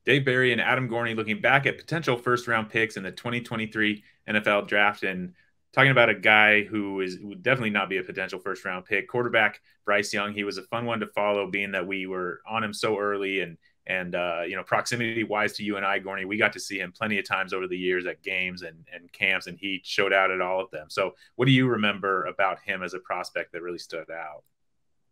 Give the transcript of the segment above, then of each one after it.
Dave Berry and Adam Gorney looking back at potential first round picks in the 2023 NFL draft and talking about a guy who would definitely not be a potential first round pick. Quarterback Bryce Young. He was a fun one to follow, being that we were on him so early and proximity wise to you and I, Gorney, we got to see him plenty of times over the years at games and camps, and he showed out at all of them. So what do you remember about him as a prospect that really stood out?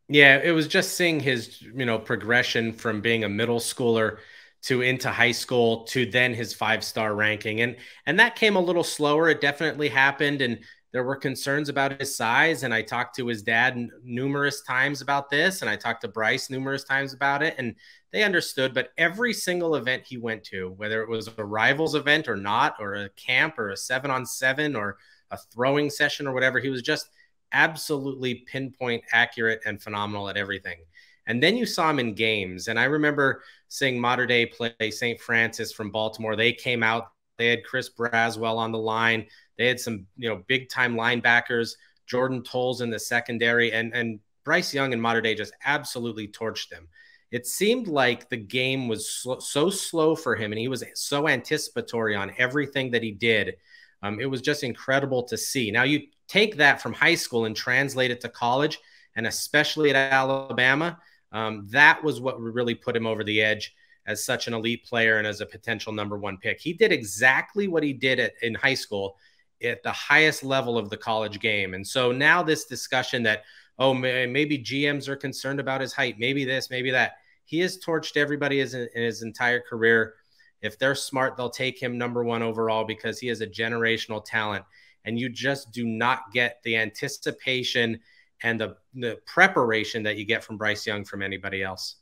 Yeah, it was just seeing his, progression from being a middle schooler to into high school to then his five-star ranking. And that came a little slower. It definitely happened. And there were concerns about his size. And I talked to his dad numerous times about this. And I talked to Bryce numerous times about it. And they understood. But every single event he went to, whether it was a rivals event or not, or a camp or a 7-on-7 or a throwing session or whatever, he was just absolutely pinpoint accurate and phenomenal at everything. And then you saw him in games. And I remember seeing Mater Dei play St. Francis from Baltimore. They came out, they had Chris Braswell on the line. They had some, big time linebackers, Jordan Tolles in the secondary, and Bryce Young and Mater Dei just absolutely torched them. It seemed like the game was so slow for him, and he was so anticipatory on everything that he did. It was just incredible to see. Now, you take that from high school and translate it to college, and especially at Alabama, that was what really put him over the edge as such an elite player and as a potential #1 pick. He did exactly what he did in high school at the highest level of the college game. And so now this discussion that, oh, maybe GMs are concerned about his height, maybe this, maybe that. He has torched everybody in his entire career. If they're smart, they'll take him #1 overall because he is a generational talent. And you just do not get the anticipation and the preparation that you get from Bryce Young from anybody else.